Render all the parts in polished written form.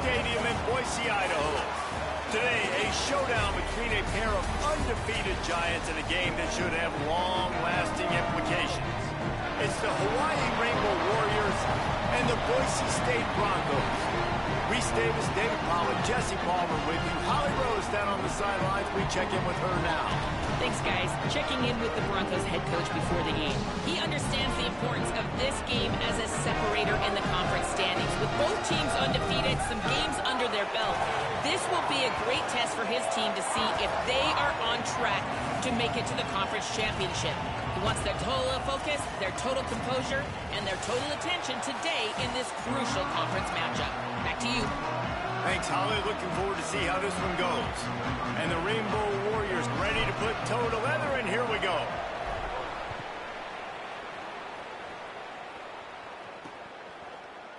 Stadium in Boise, Idaho. Today, a showdown between a pair of undefeated giants in a game that should have long-lasting implications. It's the Hawaii Rainbow Warriors and the Boise State Broncos. Reese Davis, David Pollack, Jesse Palmer with you. Holly Rose down on the sidelines. We check in with her now. Thanks, guys. Checking in with the Broncos head coach before the game. He understands the importance of this game as a separator in the conference standings. With both teams undefeated, some games under their belt, this will be a great test for his team to see if they are on track to make it to the conference championship. He wants their total focus, their total composure, and their total attention today in this crucial conference matchup. Back to you. Thanks, Holly. Looking forward to see how this one goes. And the Rainbow Warriors ready to put toe to leather, and here we go.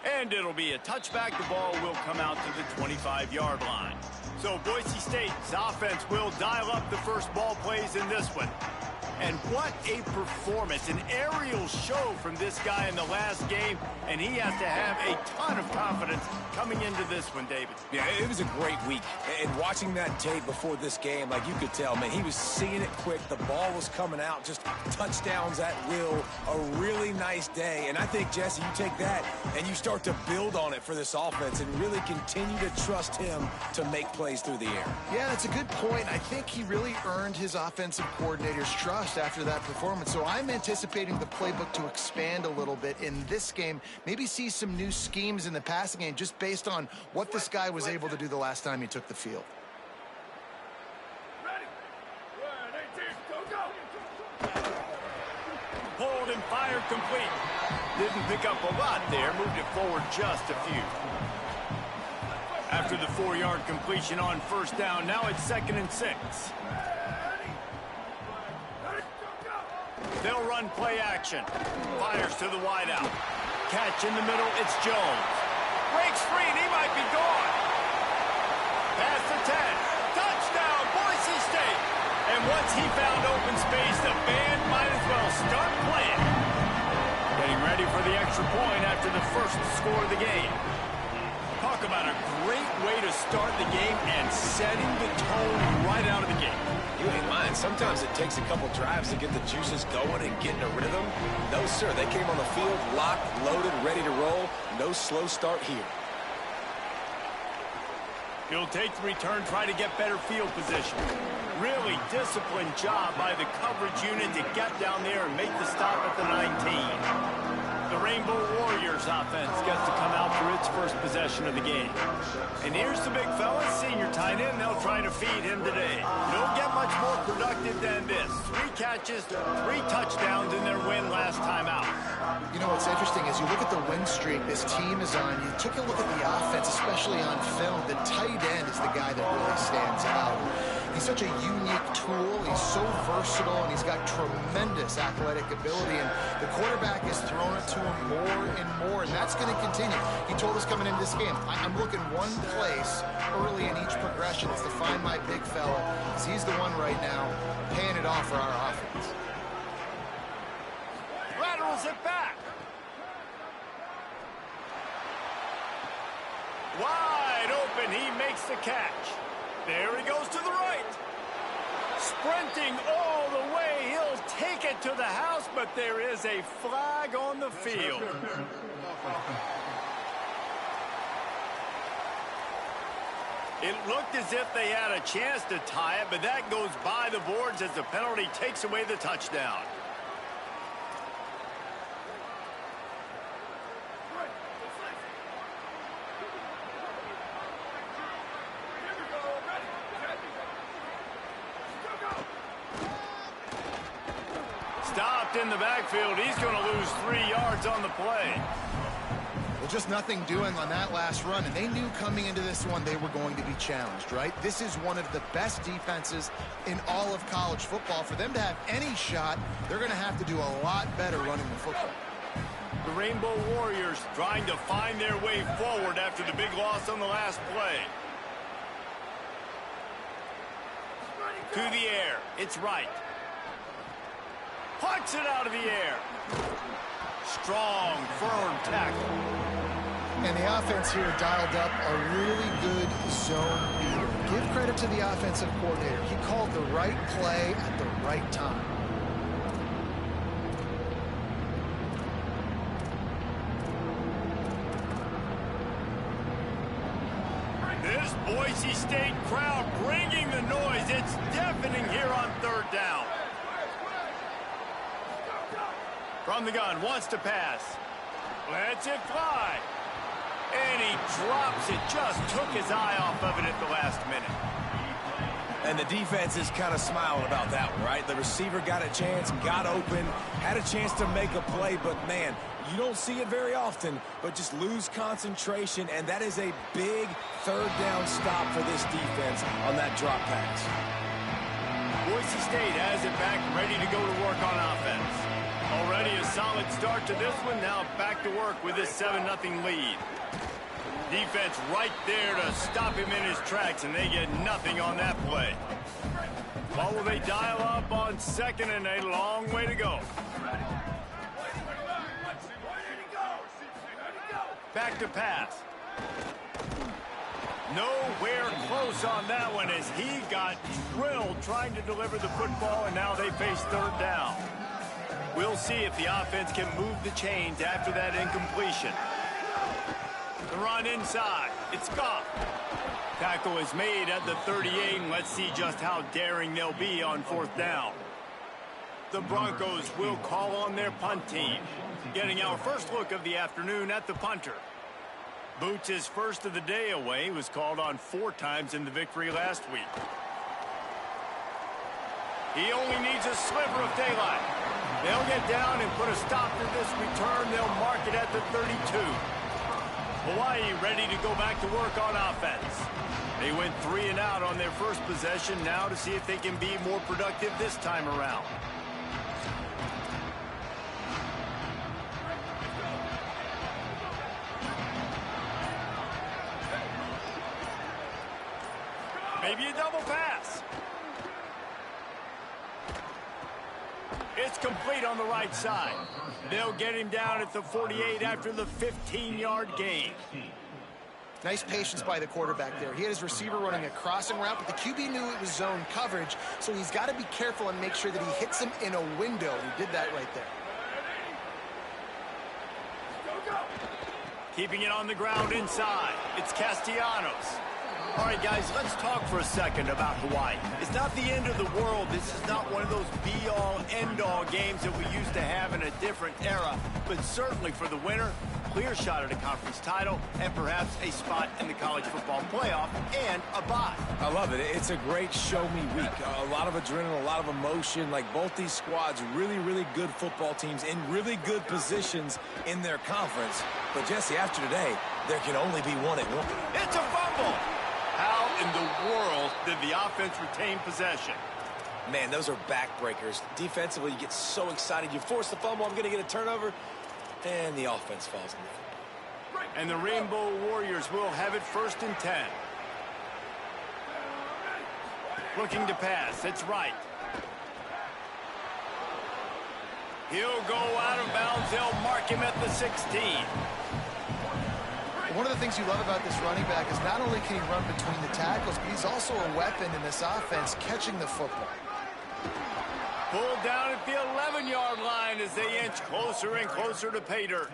And it'll be a touchback. The ball will come out to the 25-yard line. So Boise State's offense will dial up the first ball plays in this one. And what a performance, an aerial show from this guy in the last game, and he has to have a ton of confidence coming into this one, David. Yeah, it was a great week. And watching that tape before this game, like you could tell, man, he was seeing it quick. The ball was coming out, just touchdowns at will. A really nice day. And I think, Jesse, you take that and you start to build on it for this offense and really continue to trust him to make plays through the air. Yeah, that's a good point. I think he really earned his offensive coordinator's trust after that performance. So I'm anticipating the playbook to expand a little bit in this game. Maybe see some new schemes in the passing game just based on what this guy was able to do the last time he took the field. Hold and fire complete. Didn't pick up a lot there. Moved it forward just a few. After the 4-yard completion on first down, now it's 2nd and 6. They'll run play action. Fires to the wideout. Catch in the middle, it's Jones. Breaks free, and he might be gone. Past the 10. Touchdown, Boise State. And once he found open space, the band might as well start playing. Getting ready for the extra point after the first score of the game. Talk about a great way to start the game and setting the tone right out of the gate. You ain't lying. Sometimes it takes a couple drives to get the juices going and get in a rhythm. No, sir. They came on the field locked, loaded, ready to roll. No slow start here. He'll take the return, try to get better field position. Really disciplined job by the coverage unit to get down there and make the stop at the 19. The Rainbow Warriors offense gets to come out for its first possession of the game. And here's the big fella, senior tight end. They'll try to feed him today. You don't get much more productive than this. 3 catches, 3 touchdowns in their win last time out. You know what's interesting is you look at the win streak this team is on. You took a look at the offense, especially on film. The tight end is the guy that really stands out. He's such a unique tool. He's so versatile, and he's got tremendous athletic ability. And the quarterback is throwing it to him more and more, and that's going to continue. He told us coming into this game, I'm looking one place early in each progression. It's to find my big fella, because he's the one right now paying it off for our offense. Laterals it back. Wide open, he makes the catch. There he goes to the right. Sprinting all the way, he'll take it to the house, but there is a flag on the field. It looked as if they had a chance to tie it, but that goes by the boards as the penalty takes away the touchdown. Stopped in the backfield. He's going to lose 3 yards on the play. Well, just nothing doing on that last run, and they knew coming into this one they were going to be challenged, right? This is one of the best defenses in all of college football. For them to have any shot, they're going to have to do a lot better running the football. The Rainbow Warriors trying to find their way forward after the big loss on the last play. To the air. It's right. Puts it out of the air. Strong, firm tackle. And the offense here dialed up a really good zone beater. Give credit to the offensive coordinator. He called the right play at the right time. This Boise State crowd bringing the noise. It's deafening here on third down. From the gun, wants to pass. Lets it fly. And he drops it. Just took his eye off of it at the last minute. And the defense is kind of smiling about that one, right? The receiver got a chance, got open, had a chance to make a play, but man, you don't see it very often, but just lose concentration, and that is a big third down stop for this defense on that drop pass. Boise State has it back, ready to go to work on offense. Already a solid start to this one, now back to work with this 7-0 lead. Defense right there to stop him in his tracks, and they get nothing on that play. What will they dial up on second and a long way to go? Back to pass. Nowhere close on that one as he got drilled trying to deliver the football, and now they face third down. We'll see if the offense can move the chains after that incompletion. The run inside. It's Goff. Tackle is made at the 38, and let's see just how daring they'll be on fourth down. The Broncos will call on their punt team. Getting our first look of the afternoon at the punter. Boots his first of the day away. He was called on 4 times in the victory last week. He only needs a sliver of daylight. They'll get down and put a stop to this return. They'll mark it at the 32. Hawaii ready to go back to work on offense. They went 3 and out on their first possession, now to see if they can be more productive this time around. Maybe a double pass. It's complete on the right side. They'll get him down at the 48 after the 15-yard gain. Nice patience by the quarterback there. He had his receiver running a crossing route, but the QB knew it was zone coverage, so he's got to be careful and make sure that he hits him in a window. He did that right there. Keeping it on the ground inside. It's Castellanos. All right, guys, let's talk for a second about Hawaii. It's not the end of the world. This is not one of those be-all, end-all games that we used to have in a different era. But certainly for the winner, clear shot at a conference title and perhaps a spot in the college football playoff and a bye. I love it. It's a great show-me week. A lot of adrenaline, a lot of emotion. Like both these squads, really, really good football teams in really good positions in their conference. But, Jesse, after today, there can only be one at one. It's a fumble. How in the world did the offense retain possession? Man, those are backbreakers. Defensively, you get so excited. You force the fumble, I'm going to get a turnover, and the offense falls in there. And the Rainbow Warriors will have it 1st and 10. Looking to pass. It's right. He'll go out of bounds. They'll mark him at the 16. One of the things you love about this running back is not only can he run between the tackles, but he's also a weapon in this offense catching the football. Pulled down at the 11-yard line as they inch closer and closer to pay dirt.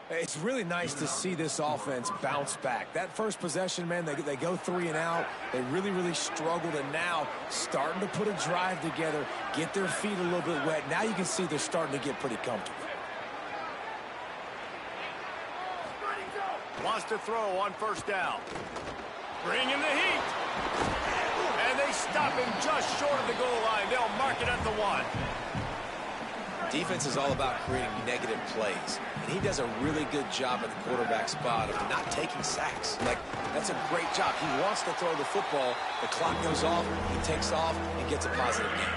It's really nice to see this offense bounce back. That first possession, man, they go 3 and out. They really, really struggled, and now starting to put a drive together, get their feet a little bit wet. Now you can see they're starting to get pretty comfortable. Wants to throw on 1st down. Bring in the heat. And they stop him just short of the goal line. They'll mark it at the 1. Defense is all about creating negative plays, and he does a really good job at the quarterback spot of not taking sacks. Like, that's a great job. He wants to throw the football. The clock goes off. He takes off and gets a positive gain.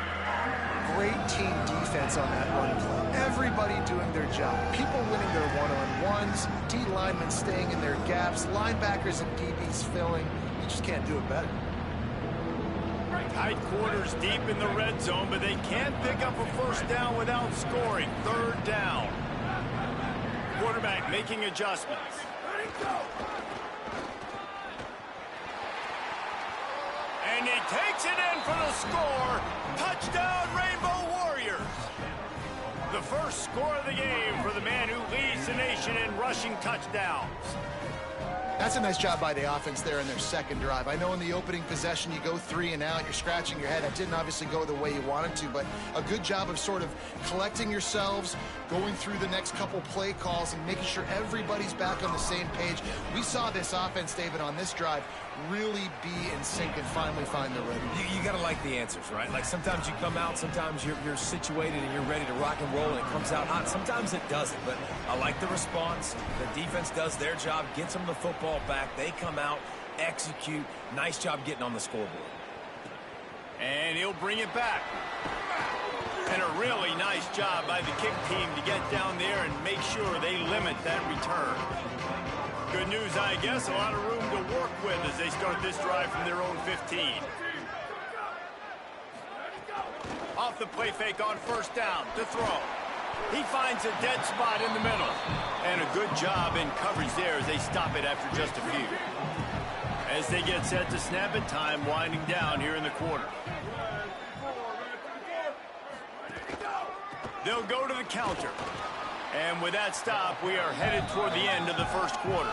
Great team defense on that run play. Everybody doing their job. People winning their one-on-ones, D linemen staying in their gaps, linebackers and DBs filling. You just can't do it better. Tight quarters deep in the red zone, but they can't pick up a 1st down without scoring. 3rd down. quarterback making adjustments. And he takes it in for the score. Touchdown, Rainbow Warriors. The first score of the game for the man who leads the nation in rushing touchdowns. That's a nice job by the offense there in their second drive. I know in the opening possession you go 3 and out, you're scratching your head. That didn't obviously go the way you wanted to, but a good job of sort of collecting yourselves, going through the next couple play calls and making sure everybody's back on the same page. We saw this offense, David, on this drive really be in sync and finally find the rhythm. You got to like the answers, right? Like sometimes you come out, sometimes you're situated and you're ready to rock and roll and it comes out hot. Sometimes it doesn't, but I like the response. The defense does their job, gets them the football back. They come out, execute. Nice job getting on the scoreboard. And he'll bring it back. And a really nice job by the kick team to get down there and make sure they limit that return. Good news, I guess, a lot of room to work with as they start this drive from their own 15. Off the play fake on first down to throw. He finds a dead spot in the middle. And a good job in coverage there as they stop it after just a few. As they get set to snap it, time winding down here in the quarter. They'll go to the counter. And with that stop, we are headed toward the end of the first quarter.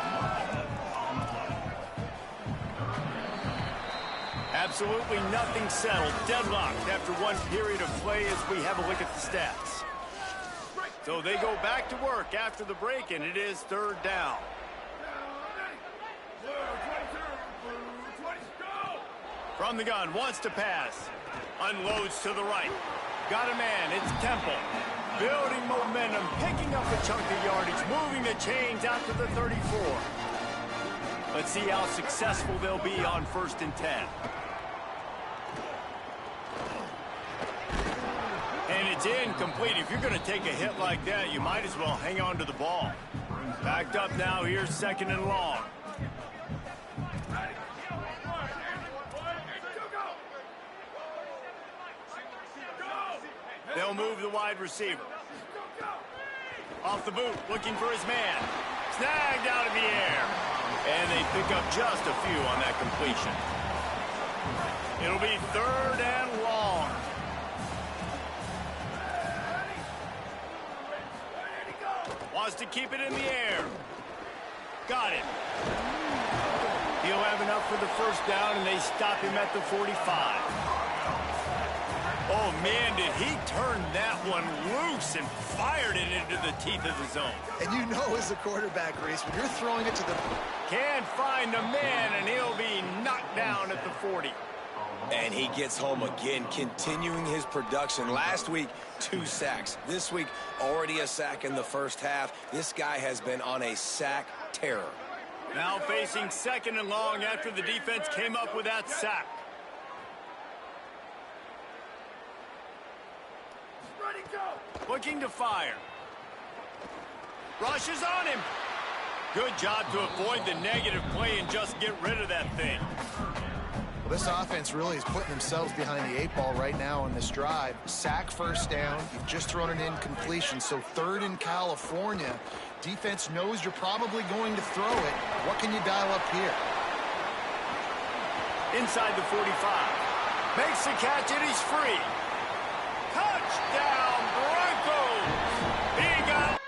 Absolutely nothing settled. Deadlocked after one period of play as we have a look at the stats. So they go back to work after the break, and it is third down. From the gun, wants to pass. Unloads to the right. Got a man, it's Temple. Building momentum, picking up a chunk of yardage, moving the chains out to the 34. Let's see how successful they'll be on 1st and 10. And it's incomplete. If you're going to take a hit like that, you might as well hang on to the ball. Backed up now, here's 2nd and long. They'll move the wide receiver. Off the boot, looking for his man. Snagged out of the air. And they pick up just a few on that completion. It'll be 3rd and long. Wants to keep it in the air. Got it. He'll have enough for the first down, and they stop him at the 45. Oh, man, did he turn that one loose and fired it into the teeth of the zone. And you know as a quarterback, Reese, when you're throwing it to the... Can't find a man, and he'll be knocked down at the 40. And he gets home again, continuing his production. Last week, 2 sacks. This week, already a sack in the first half. This guy has been on a sack terror. Now facing 2nd and long after the defense came up with that sack. Looking to fire. Rushes on him. Good job to avoid the negative play and just get rid of that thing. Well, this offense really is putting themselves behind the 8 ball right now on this drive. Sack, first down. You've just thrown an incompletion, so 3rd in California. Defense knows you're probably going to throw it. What can you dial up here? Inside the 45. Makes the catch and he's free. Touchdown, Broncos! He got...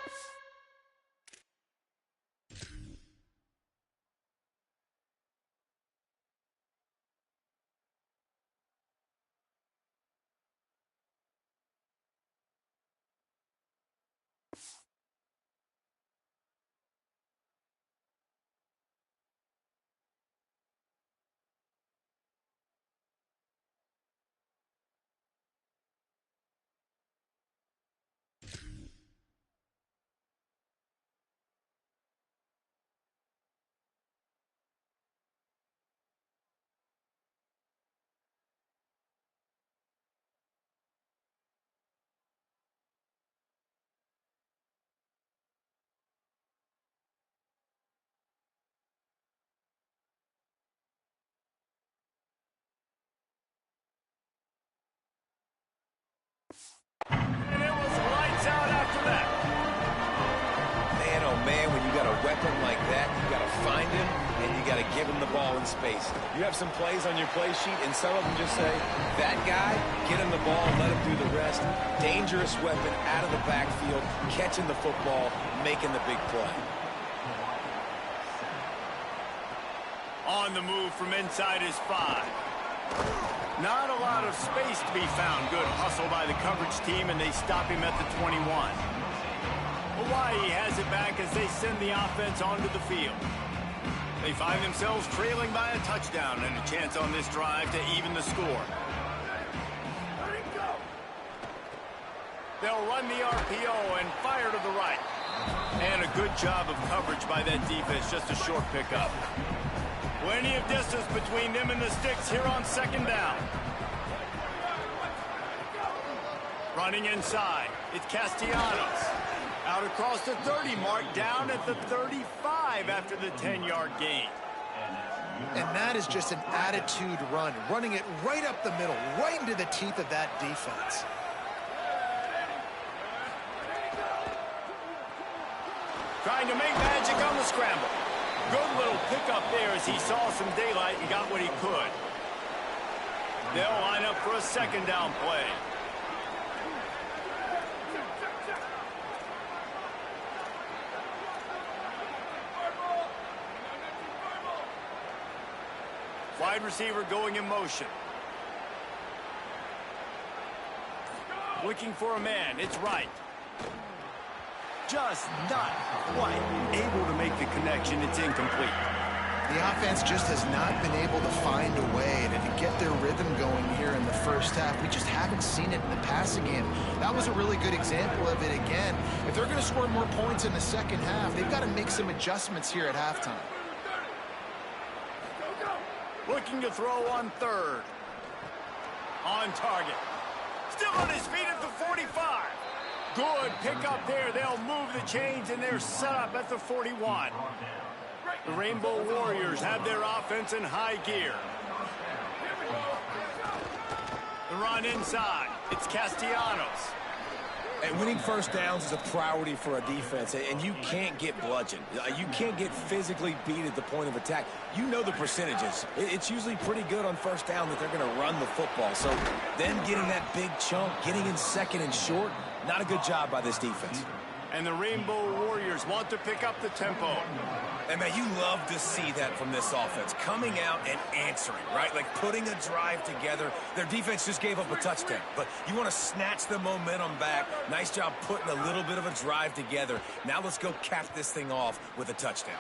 open like that, you got to find him, and you got to give him the ball in space. You have some plays on your play sheet, and some of them just say, that guy, get him the ball, let him do the rest. Dangerous weapon out of the backfield, catching the football, making the big play. On the move from inside his 5. Not a lot of space to be found. Good hustle by the coverage team, and they stop him at the 21. Hawaii has it back as they send the offense onto the field. They find themselves trailing by a touchdown and a chance on this drive to even the score. They'll run the RPO and fire to the right. And a good job of coverage by that defense, just a short pickup. Plenty of distance between them and the sticks here on second down. Running inside, it's Castellanos. Out across the 30 mark, down at the 35 after the 10-yard gain. And that is just an attitude run, running it right up the middle, right into the teeth of that defense. Trying to make magic on the scramble. Good little pickup there as he saw some daylight and got what he could. They'll line up for a second down play. Wide receiver going in motion. Looking for a man. It's right. Just not quite able to make the connection. It's incomplete. The offense just has not been able to find a way to get their rhythm going here in the first half. We just haven't seen it in the passing game. That was a really good example of it again. If they're going to score more points in the second half, they've got to make some adjustments here at halftime. Looking to throw on third. On target. Still on his feet at the 45. Good pickup there. They'll move the chains, and they're set up at the 41. The Rainbow Warriors have their offense in high gear. The run inside. It's Castellanos. And winning first downs is a priority for a defense, and you can't get bludgeoned. You can't get physically beat at the point of attack. You know the percentages. It's usually pretty good on first down that they're going to run the football. So then getting that big chunk, getting in second and short, not a good job by this defense. And the Rainbow Warriors want to pick up the tempo. And, man, you love to see that from this offense, coming out and answering, right? Like putting a drive together. Their defense just gave up a touchdown, but you want to snatch the momentum back. Nice job putting a little bit of a drive together. Now let's go cap this thing off with a touchdown.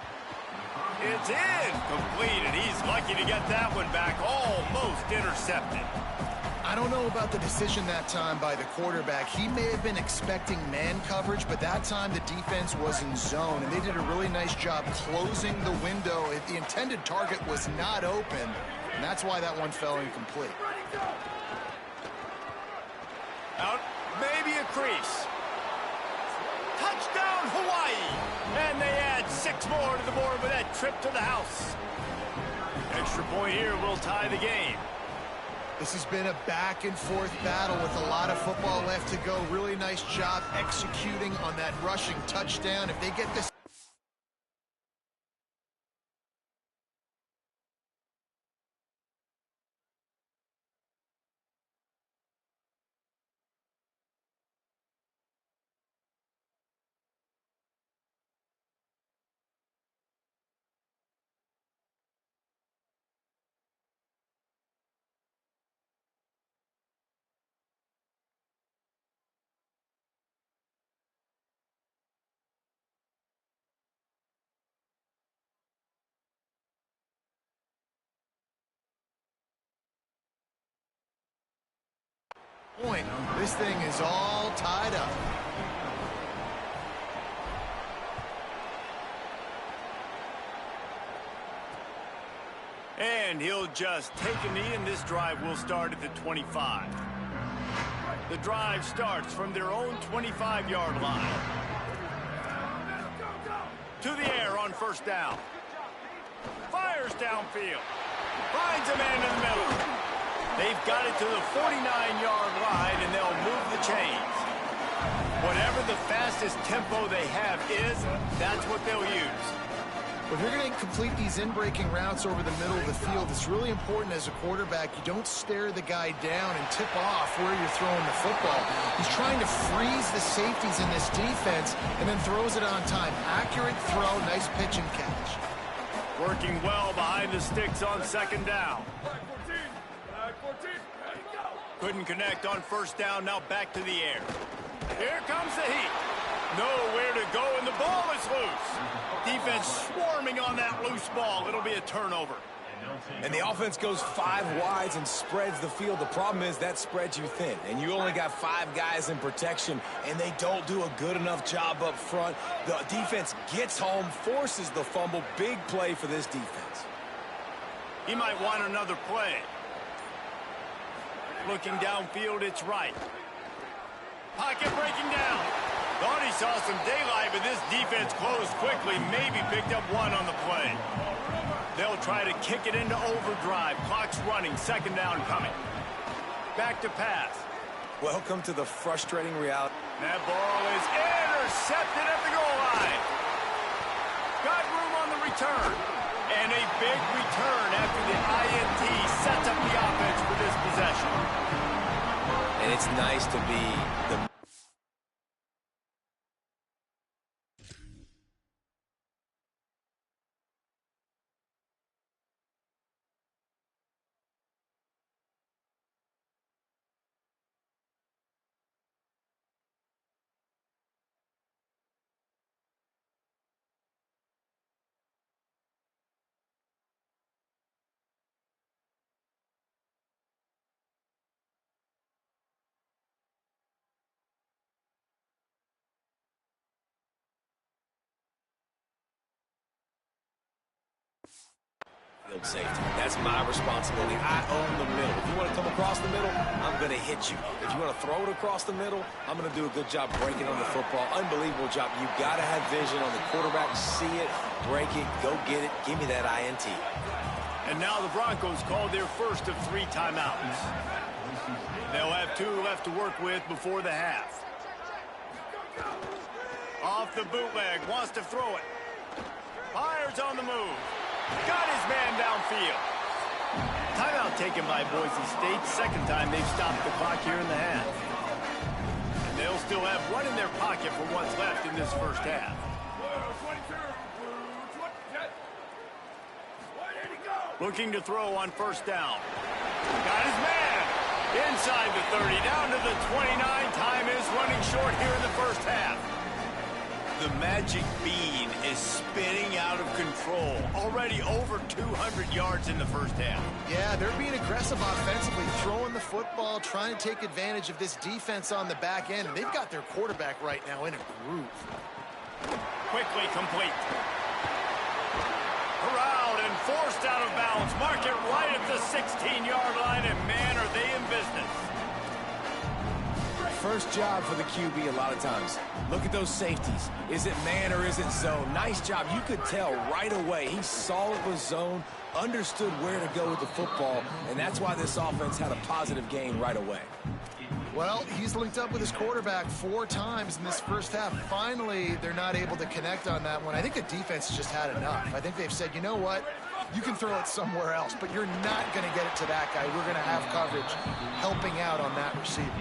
It's incomplete, and he's lucky to get that one back, almost intercepted. I don't know about the decision that time by the quarterback. He may have been expecting man coverage, but that time the defense was in zone, and they did a really nice job closing the window. The intended target was not open, and that's why that one fell incomplete. Out, maybe a crease. Touchdown, Hawaii! And they add 6 more to the board with that trip to the house. Extra point here will tie the game. This has been a back-and-forth battle with a lot of football left to go. Really nice job executing on that rushing touchdown. If they get this... point. This thing is all tied up. And he'll just take a knee, and this drive will start at the 25. The drive starts from their own 25-yard line. To the air on first down. Fires downfield. Finds a man in the middle. They've got it to the 49-yard line, and they'll move the chains. Whatever the fastest tempo they have is, that's what they'll use. If you're going to complete these in-breaking routes over the middle of the field, it's really important as a quarterback you don't stare the guy down and tip off where you're throwing the football. He's trying to freeze the safeties in this defense and then throws it on time. Accurate throw, nice pitch and catch. Working well behind the sticks on second down. Couldn't connect on first down, now back to the air. Here comes the heat. Nowhere to go, and the ball is loose. Defense swarming on that loose ball. It'll be a turnover. And the offense goes 5 wides and spreads the field. The problem is that spreads you thin, and you only got 5 guys in protection, and they don't do a good enough job up front. The defense gets home, forces the fumble. Big play for this defense. He might want another play. Looking downfield, it's right. Pocket breaking down. Thought he saw some daylight, but this defense closed quickly. Maybe picked up 1 on the play. They'll try to kick it into overdrive. Clock's running. Second down coming. Back to pass. Welcome to the frustrating reality. That ball is intercepted at the goal line. Got room on the return. And a big return after the INT sets up the offense for this possession. And it's nice to be the... Field safety. That's my responsibility. I own the middle. If you want to come across the middle, I'm going to hit you. If you want to throw it across the middle, I'm going to do a good job breaking on the football. Unbelievable job. You got to have vision on the quarterback. See it, break it, go get it. Give me that INT. And now the Broncos called their first of 3 timeouts. They'll have 2 left to work with before the half. Off the bootleg, wants to throw it. Fires on the move. Got his man downfield. Timeout taken by Boise State. Second time they've stopped the clock here in the half. And they'll still have 1 in their pocket for what's left in this first half. Looking to throw on first down. Got his man. Inside the 30, down to the 29. Time is running short here in the first half. The magic bean is spinning out of control. Already over 200 yards in the first half. Yeah, they're being aggressive offensively, throwing the football, trying to take advantage of this defense on the back end. They've got their quarterback right now in a groove. Quickly complete. Corralled and forced out of bounds. Mark it right at the 16-yard line, and man, are they in business. First job for the QB a lot of times. Look at those safeties. Is it man or is it zone? Nice job. You could tell right away. He saw it was zone, understood where to go with the football, and that's why this offense had a positive gain right away. Well, he's linked up with his quarterback 4 times in this first half. Finally, they're not able to connect on that one. I think the defense just had enough. I think they've said, you know what? You can throw it somewhere else, but you're not going to get it to that guy. We're going to have coverage helping out on that receiver.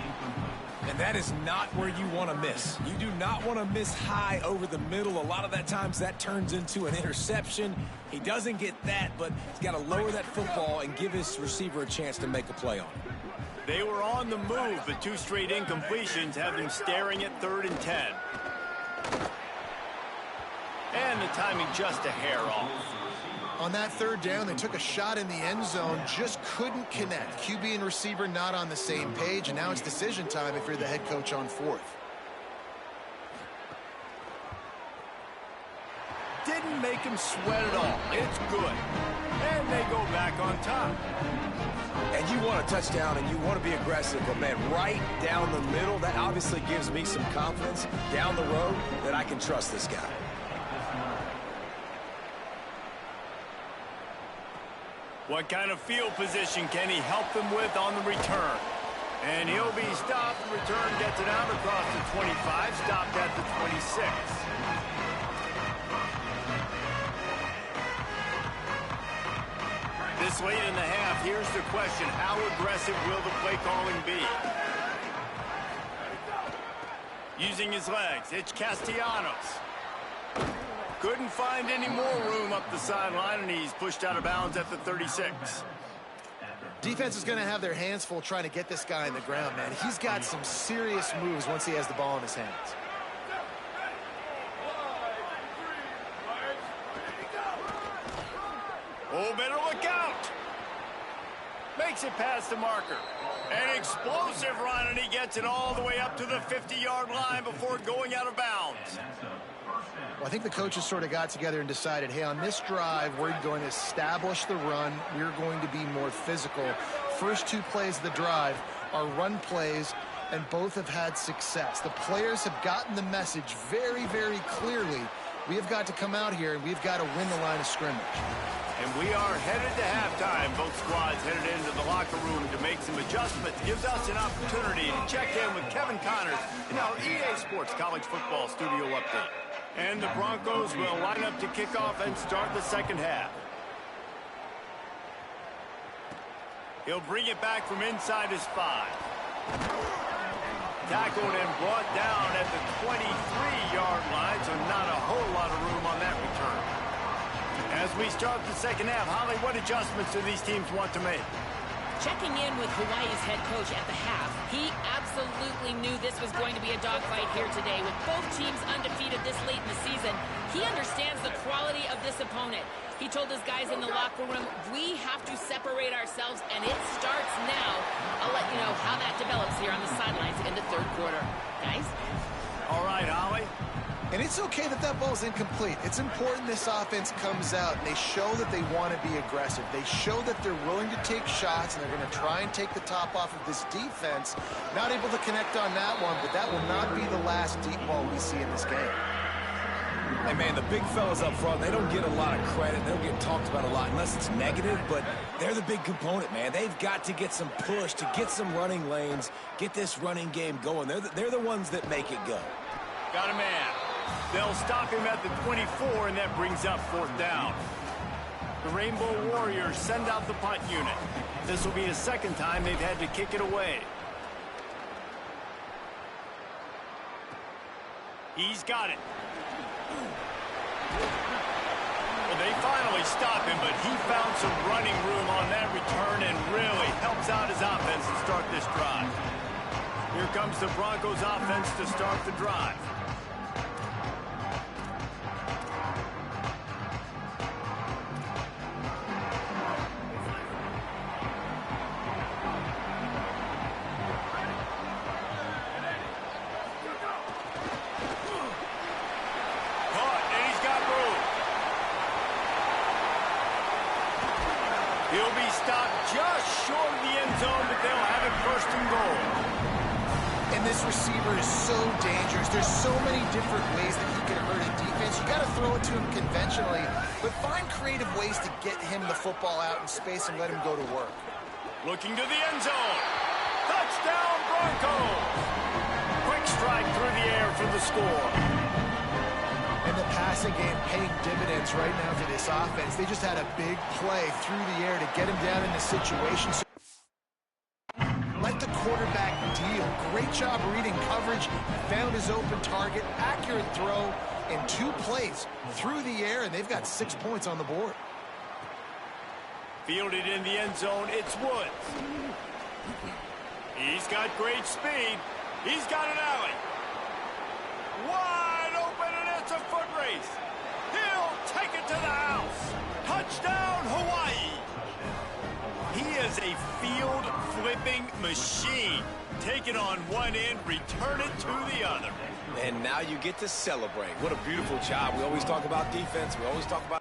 And that is not where you want to miss. You do not want to miss high over the middle. A lot of that times that turns into an interception. He doesn't get that, but he's got to lower that football and give his receiver a chance to make a play on it. They were on the move, but 2 straight incompletions have them staring at 3rd and 10. And the timing just a hair off. On that 3rd down, they took a shot in the end zone, just couldn't connect. QB and receiver not on the same page, and now it's decision time if you're the head coach on 4th. Didn't make him sweat at all. It's good. And they go back on top. And you want a touchdown and you want to be aggressive, but man, right down the middle, that obviously gives me some confidence down the road that I can trust this guy. What kind of field position can he help them with on the return? And he'll be stopped. Return gets it out across the 25, stopped at the 26. This late in the half, here's the question. How aggressive will the play calling be? Using his legs, it's Castellanos. Couldn't find any more room up the sideline, and he's pushed out of bounds at the 36. Defense is going to have their hands full trying to get this guy in the ground, man. He's got some serious moves once he has the ball in his hands. Oh, better look out. Makes it past the marker. An explosive run, and he gets it all the way up to the 50-yard line before going out of bounds. Well, I think the coaches sort of got together and decided, hey, on this drive, we're going to establish the run. We're going to be more physical. First two plays of the drive are run plays, and both have had success. The players have gotten the message very, very clearly. We have got to come out here, and we've got to win the line of scrimmage. And we are headed to halftime. Both squads headed into the locker room to make some adjustments. Gives us an opportunity to check in with Kevin Connors in our EA Sports College Football Studio Update. And the Broncos will line up to kick off and start the second half. He'll bring it back from inside his 5. Tackled and brought down at the 23-yard line, so not a whole lot of room on that return. As we start the second half, Holly, what adjustments do these teams want to make? Checking in with Hawaii's head coach at the half, he absolutely knew this was going to be a dogfight here today. With both teams undefeated this late in the season, he understands the quality of this opponent. He told his guys in the locker room, we have to separate ourselves, and it starts now. I'll let you know how that develops here on the sidelines in the third quarter. Guys? All right, Holly. And it's okay that that ball's incomplete. It's important this offense comes out and they show that they want to be aggressive. They show that they're willing to take shots and they're going to try and take the top off of this defense. Not able to connect on that one, but that will not be the last deep ball we see in this game. And, man, the big fellas up front, they don't get a lot of credit. They don't get talked about a lot unless it's negative, but they're the big component, man. They've got to get some push, to get some running lanes, get this running game going. They're the ones that make it go. Got a man. They'll stop him at the 24, and that brings up fourth down. The Rainbow Warriors send out the punt unit. This will be the second time they've had to kick it away. He's got it. Well, they finally stop him, but he found some running room on that return and really helps out his offense to start this drive. Here comes the Broncos offense to start the drive. He'll be stopped just short of the end zone, but they'll have it first and goal. And this receiver is so dangerous. There's so many different ways that he can hurt a defense. You got to throw it to him conventionally, but find creative ways to get him the football out in space and let him go to work. Looking to the end zone. Touchdown, Broncos! Quick strike through the air for the score. And the passing game paying dividends right now for this offense. They just had a big play through the air to get him down in the situation. So let the quarterback deal. Great job reading coverage. Found his open target. Accurate throw in 2 plays through the air, and they've got 6 points on the board. Fielded in the end zone, it's Woods. He's got great speed. He's got an alley. Wide open, and it's a foot race. He'll take it to the house. Touchdown, Hawaii. He is a field-flipping machine. Take it on one end, return it to the other. And now you get to celebrate. What a beautiful job. We always talk about defense. We always talk about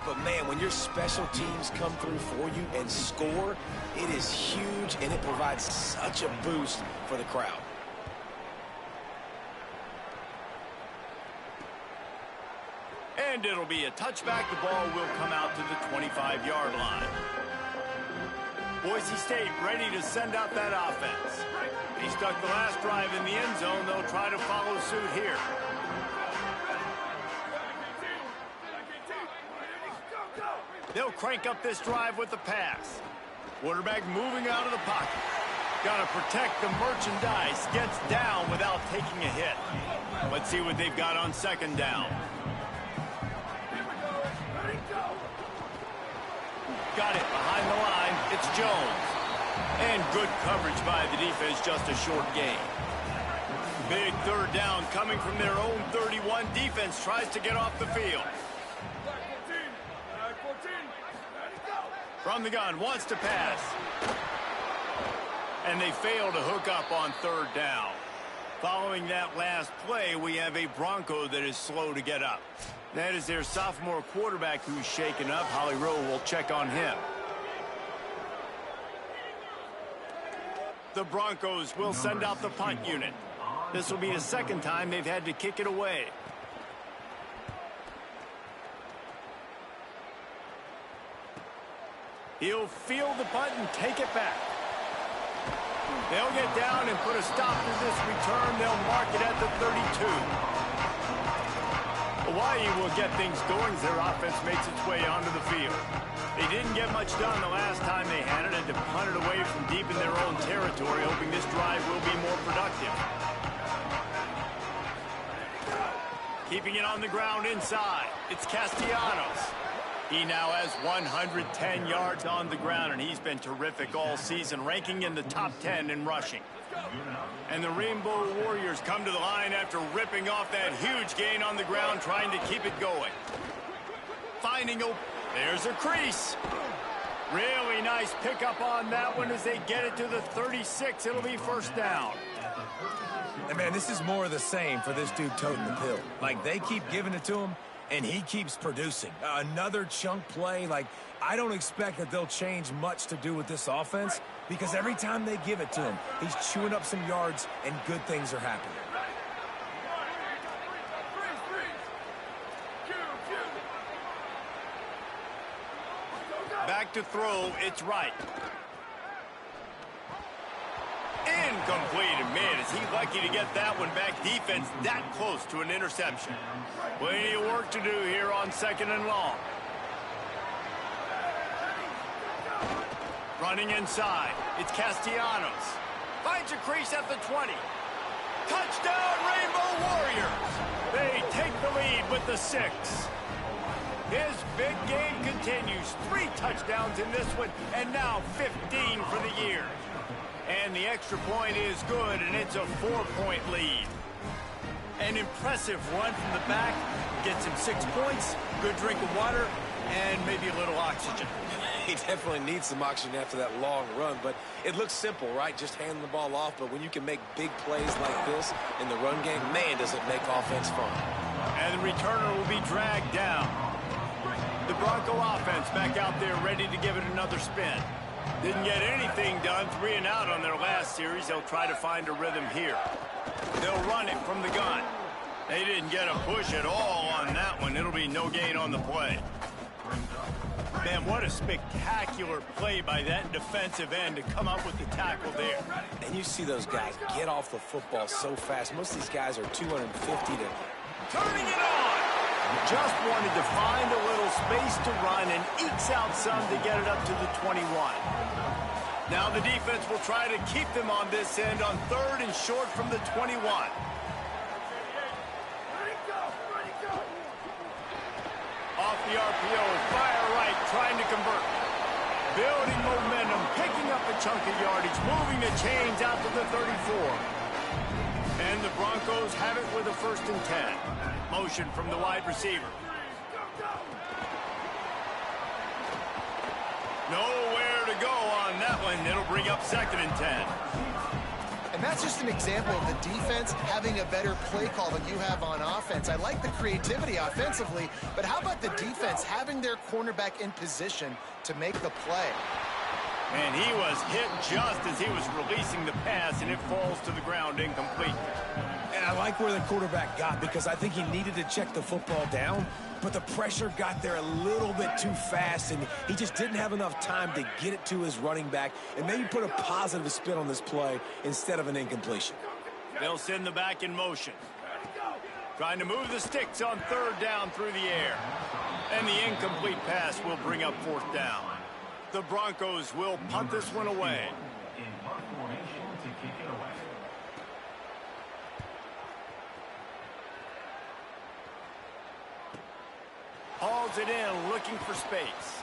but man, when your special teams come through for you and score, it is huge, and it provides such a boost for the crowd. And it'll be a touchback. The ball will come out to the 25-yard line. Boise State ready to send out that offense. They stuck the last drive in the end zone. They'll try to follow suit here. They'll crank up this drive with the pass. Quarterback moving out of the pocket. Got to protect the merchandise. Gets down without taking a hit. Let's see what they've got on second down. Got it behind the line. It's Jones. And good coverage by the defense, just a short gain. Big third down coming from their own 31. Defense tries to get off the field. From the gun, wants to pass. And they fail to hook up on third down. Following that last play, we have a Bronco that is slow to get up. That is their sophomore quarterback who's shaken up. Holly Rowe will check on him. The Broncos will send out the punt unit. This will be the second time they've had to kick it away. He'll field the punt and take it back. They'll get down and put a stop to this return. They'll mark it at the 32. Hawaii will get things going as their offense makes its way onto the field. They didn't get much done the last time they had it, and to punt it away from deep in their own territory, hoping this drive will be more productive. Keeping it on the ground inside. It's Castellanos. He now has 110 yards on the ground, and he's been terrific all season, ranking in the top 10 in rushing. And the Rainbow Warriors come to the line after ripping off that huge gain on the ground, trying to keep it going. Finding a... There's a crease. Really nice pickup on that one as they get it to the 36. It'll be first down. And man, this is more of the same for this dude toting the pill. Like, they keep giving it to him, and he keeps producing. Another chunk play. Like, I don't expect that they'll change much to do with this offense, because every time they give it to him, he's chewing up some yards, and good things are happening. Back to throw, it's right. Incomplete, and man, is he lucky to get that one back. Defense that close to an interception. Plenty of work to do here on second and long. Running inside, it's Castellanos. Finds a crease at the 20. Touchdown, Rainbow Warriors! They take the lead with the 6. His big game continues. 3 touchdowns in this one, and now 15 for the year. And the extra point is good, and it's a 4-point lead. An impressive run from the back. Gets him 6 points, good drink of water, and maybe a little oxygen. He definitely needs some oxygen after that long run, but it looks simple, right? Just handing the ball off, but when you can make big plays like this in the run game, man, does it make offense fun. And the returner will be dragged down. The Bronco offense back out there ready to give it another spin. Didn't get anything done, 3 and out on their last series. They'll try to find a rhythm here. They'll run it from the gun. They didn't get a push at all on that one. It'll be no gain on the play. Man, what a spectacular play by that defensive end to come up with the tackle there. And you see those guys get off the football so fast. Most of these guys are 250 to... Turning it on! Just wanted to find a little space to run and ekes out some to get it up to the 21. Now the defense will try to keep them on this end on 3rd and short from the 21. Off the RPO, fire right, trying to convert. Building momentum, picking up a chunk of yardage, moving the chains out to the 34. And the Broncos have it with a 1st and 10. Motion from the wide receiver. Nowhere to go on that one. It'll bring up 2nd and 10. And that's just an example of the defense having a better play call than you have on offense. I like the creativity offensively, but how about the defense having their cornerback in position to make the play? And he was hit just as he was releasing the pass, and it falls to the ground incomplete. And I like where the quarterback got, because I think he needed to check the football down, but the pressure got there a little bit too fast, and he just didn't have enough time to get it to his running back and maybe put a positive spin on this play instead of an incompletion. They'll send the back in motion. Trying to move the sticks on third down through the air. And the incomplete pass will bring up fourth down. The Broncos will punt this one away. Hauls it in, looking for space.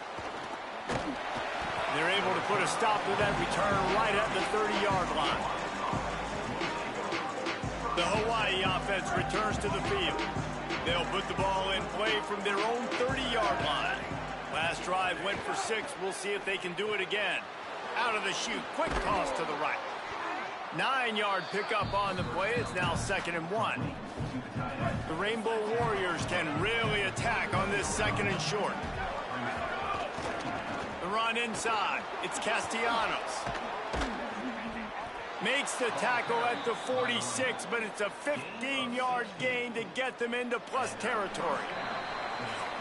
They're able to put a stop to that return right at the 30-yard line. The Hawaii offense returns to the field. They'll put the ball in play from their own 30-yard line. Last drive went for 6. We'll see if they can do it again. Out of the chute, quick toss to the right. 9-yard pickup on the play. It's now 2nd and 1. The Rainbow Warriors can really attack on this 2nd and short. The run inside. It's Castellanos. Makes the tackle at the 46, but it's a 15-yard gain to get them into plus territory.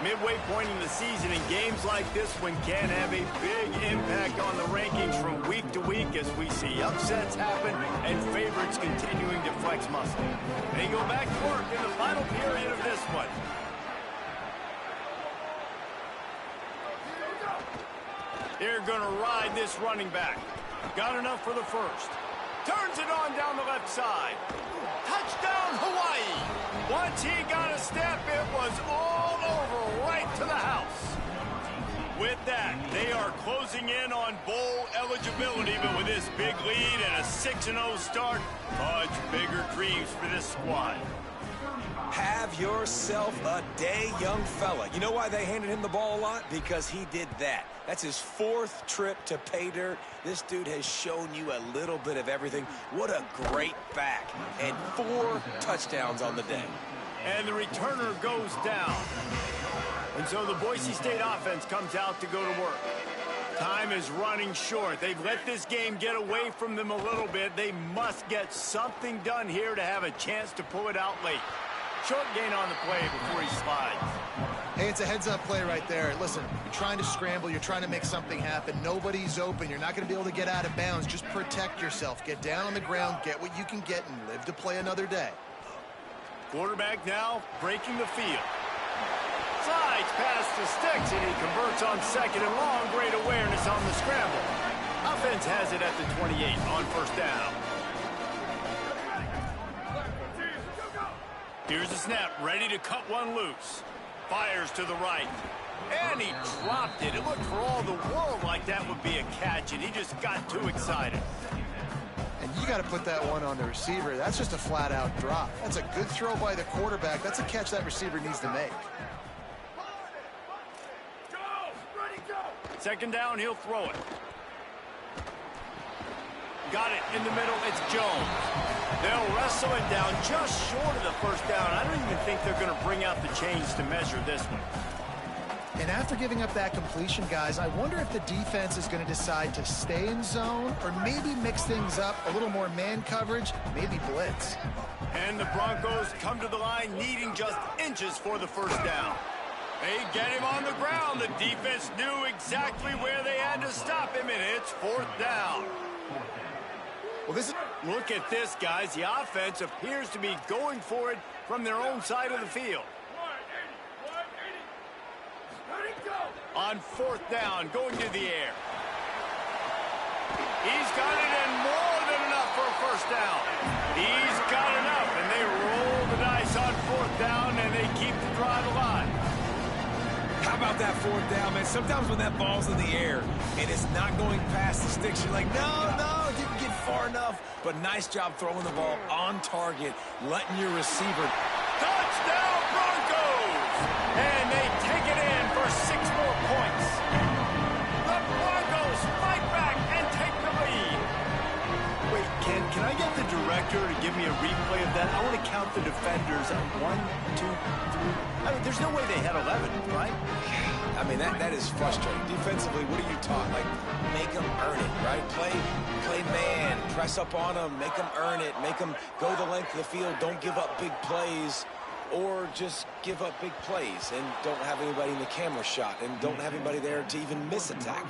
Midway point in the season, and games like this one can have a big impact on the rankings from week to week as we see upsets happen and favorites continuing to flex muscle. They go back to work in the final period of this one. They're going to ride this running back. Got enough for the first. Turns it on down the left side. Touchdown, Hawaii. Once he got a step, it was all over right to the house. With that, they are closing in on bowl eligibility, but with this big lead and a 6-0 start, much bigger dreams for this squad. Have yourself a day, young fella. You know why they handed him the ball a lot? Because he did that. That's his 4th trip to pay dirt. This dude has shown you a little bit of everything. What a great back. And 4 touchdowns on the day. And the returner goes down. And so the Boise State offense comes out to go to work. Time is running short. They've let this game get away from them a little bit. They must get something done here to have a chance to pull it out late. Short gain on the play before he slides. Hey, it's a heads-up play right there. Listen, you're trying to scramble. You're trying to make something happen. Nobody's open. You're not going to be able to get out of bounds. Just protect yourself. Get down on the ground, get what you can get, and live to play another day. Quarterback now breaking the field. Slides past the sticks, and he converts on 2nd and long. Great awareness on the scramble. Offense has it at the 28 on first down. Here's the snap, ready to cut one loose. Fires to the right. And he dropped it. It looked for all the world like that would be a catch, and he just got too excited. And you got to put that one on the receiver. That's just a flat-out drop. That's a good throw by the quarterback. That's a catch that receiver needs to make. 2nd down, he'll throw it. Got it in the middle, it's Jones. They'll wrestle it down just short of the first down. I don't even think they're going to bring out the chains to measure this one. And after giving up that completion, guys, I wonder if the defense is going to decide to stay in zone or maybe mix things up, a little more man coverage, maybe blitz. And the Broncos come to the line needing just inches for the first down. They get him on the ground. The defense knew exactly where they had to stop him, and it's 4th down. Well, Look at this, guys. The offense appears to be going for it from their own side of the field. On 4th down, going to the air. He's got it, and more than enough for a first down. He's got enough, and they roll the dice on 4th down, and they keep the drive alive. How about that 4th down, man? Sometimes when that ball's in the air and it's not going past the sticks, you're like, no, it didn't get far enough. But nice job throwing the ball on target, letting your receiver. Touchdown, Broncos! And they take it in for 6 more points. The Broncos fight back and take the lead. Wait, can I get the play of that. I want to count the defenders. 1, 2, 3. I mean, there's no way they had 11, right? I mean, that is frustrating. Defensively, what are you taught? Like, make them earn it, right? Play man, press up on them, make them earn it, make them go the length of the field, don't give up big plays, or just give up big plays and don't have anybody in the camera shot and don't have anybody there to even miss a tackle.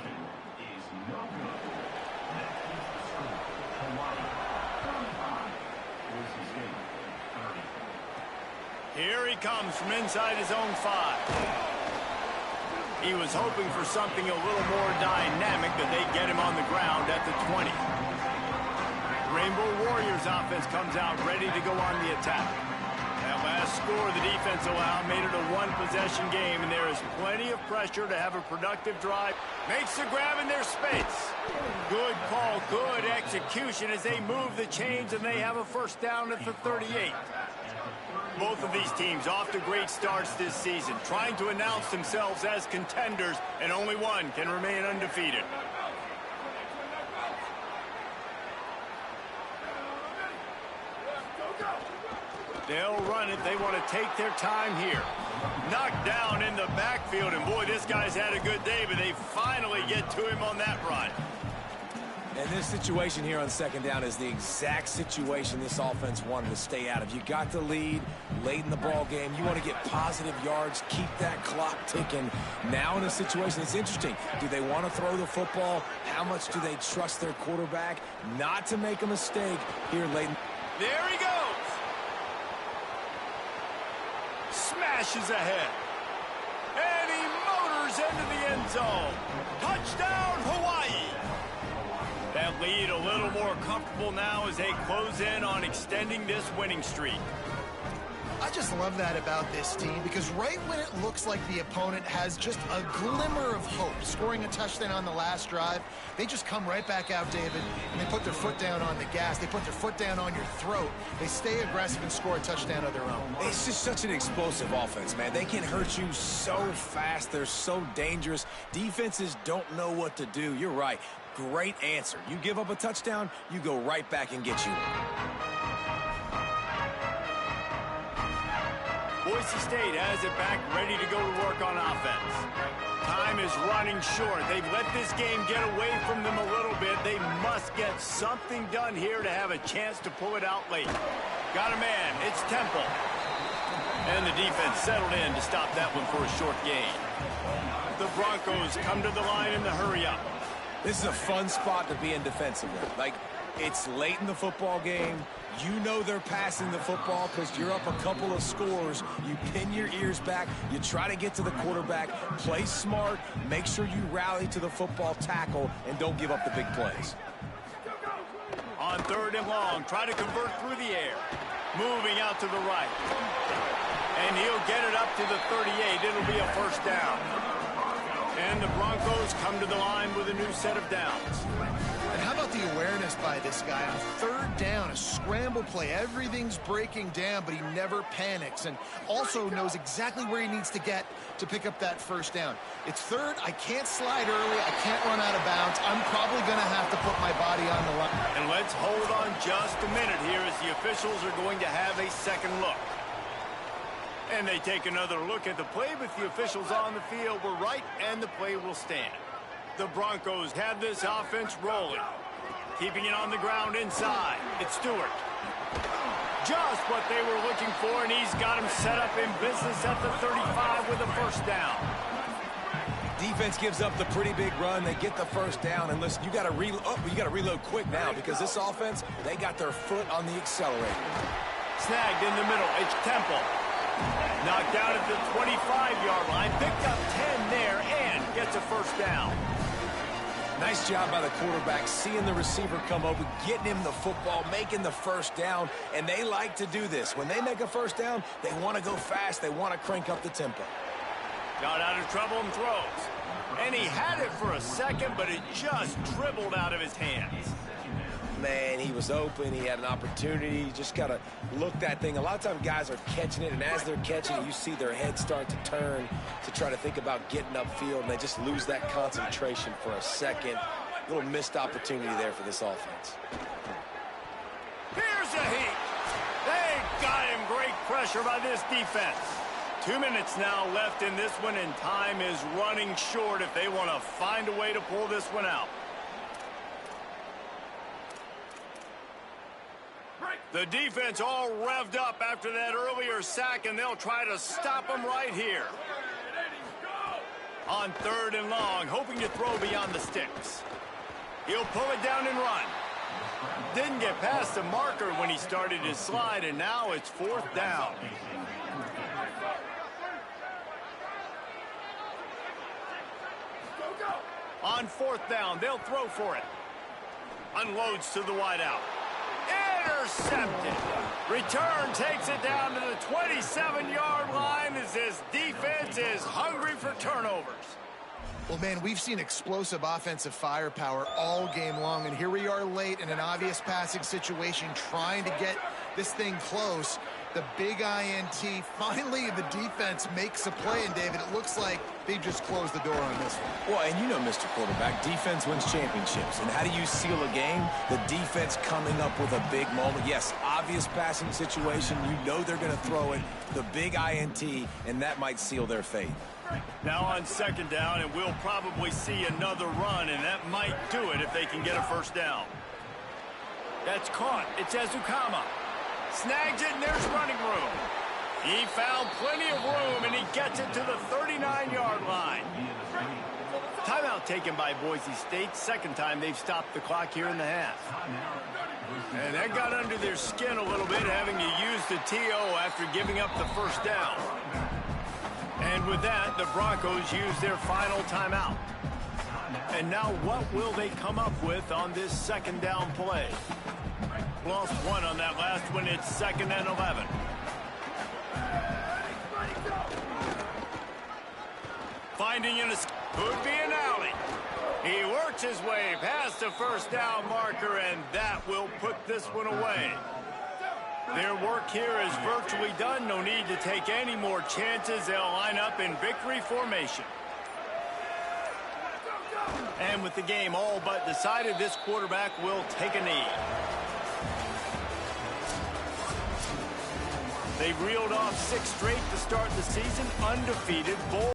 Here he comes from inside his own 5. He was hoping for something a little more dynamic, that they get him on the ground at the 20. Rainbow Warriors offense comes out ready to go on the attack. That last score the defense allowed made it a one-possession game, and there is plenty of pressure to have a productive drive. Makes the grab in their space. Good call, good execution as they move the chains, and they have a first down at the 38. Both of these teams off to great starts this season, trying to announce themselves as contenders, and only one can remain undefeated. They'll run it. They want to take their time here. Knocked down in the backfield, and boy, this guy's had a good day, but they finally get to him on that run. And this situation here on second down is the exact situation this offense wanted to stay out of. You got the lead late in the ball game. You want to get positive yards, keep that clock ticking. Now in a situation, it's interesting. Do they want to throw the football? How much do they trust their quarterback not to make a mistake here late? There he goes. Smashes ahead. And he motors into the end zone. Touchdown, Hawaii. That lead a little more comfortable now as they close in on extending this winning streak. I just love that about this team, because right when it looks like the opponent has just a glimmer of hope, scoring a touchdown on the last drive, they just come right back out, David, and they put their foot down on the gas. They put their foot down on your throat. They stay aggressive and score a touchdown of their own. It's just such an explosive offense, man. They can hurt you so fast. They're so dangerous. Defenses don't know what to do. You're right. Great answer. You give up a touchdown, you go right back and get you one. Boise State has it back, ready to go to work on offense. Time is running short. They've let this game get away from them a little bit. They must get something done here to have a chance to pull it out late. Got a man. It's Temple. And the defense settled in to stop that one for a short gain. The Broncos come to the line in the hurry-up. This is a fun spot to be in defensively. Like, it's late in the football game. You know they're passing the football because you're up a couple of scores. You pin your ears back. You try to get to the quarterback. Play smart. Make sure you rally to the football tackle and don't give up the big plays. On 3rd and long, try to convert through the air. Moving out to the right. And he'll get it up to the 38. It'll be a first down. And the Broncos come to the line with a new set of downs. And how about the awareness by this guy on 3rd down, a scramble play. Everything's breaking down, but he never panics, and also knows exactly where he needs to get to pick up that first down. It's 3rd. I can't slide early. I can't run out of bounds. I'm probably going to have to put my body on the line. And let's hold on just a minute here as the officials are going to have a second look. And they take another look at the play, but the officials on the field were right, and the play will stand. The Broncos have this offense rolling. Keeping it on the ground inside. It's Stewart. Just what they were looking for, and he's got him set up in business at the 35 with a first down. Defense gives up the pretty big run. They get the first down, and listen, you got to reload quick now because this offense, they got their foot on the accelerator. Snagged in the middle. It's Temple. Knocked down at the 25-yard line. Picked up 10 there and gets a first down. Nice job by the quarterback, seeing the receiver come over, getting him the football, making the first down, and they like to do this. When they make a first down, they want to go fast. They want to crank up the tempo. Got out of trouble and throws. And he had it for a second, but it just dribbled out of his hands. Man, he was open. He had an opportunity. You just got to look that thing. A lot of times guys are catching it, and as they're catching it, you see their head start to turn to try to think about getting upfield, and they just lose that concentration for a second. Little missed opportunity there for this offense. Here's a heat. pressure by this defense. 2 minutes now left in this one, and time is running short if they want to find a way to pull this one out. The defense all revved up after that earlier sack, and they'll try to stop them right here. On 3rd and long, hoping to throw beyond the sticks. He'll pull it down and run. Didn't get past the marker when he started his slide, and now it's 4th down. On 4th down, they'll throw for it. Unloads to the wideout. Intercepted. Return takes it down to the 27-yard line as this defense is hungry for turnovers. Well, man, we've seen explosive offensive firepower all game long, and here we are late in an obvious passing situation trying to get this thing close. The big INT, finally the defense makes a play, and David, it looks like they just closed the door on this one. Well, and you know, Mr. Quarterback, defense wins championships. And how do you seal a game? The defense coming up with a big moment. Yes, obvious passing situation. You know they're going to throw it. The big INT, and that might seal their fate. Now on 2nd down, and we'll probably see another run, and that might do it if they can get a 1st down. That's caught. It's Ezukama. Snags it, and there's running room. He found plenty of room, and he gets it to the 39-yard line. Timeout taken by Boise State. 2nd time they've stopped the clock here in the half. And that got under their skin a little bit, having to use the TO after giving up the 1st down. And with that, the Broncos use their final timeout. And now what will they come up with on this 2nd down play? Lost one on that last one. It's 2nd and 11. Finding in a could be an alley. He works his way past the 1st down marker, and that will put this one away. Their work here is virtually done. No need to take any more chances. They'll line up in victory formation. And with the game all but decided, this quarterback will take a knee. They've reeled off 6 straight to start the season, undefeated.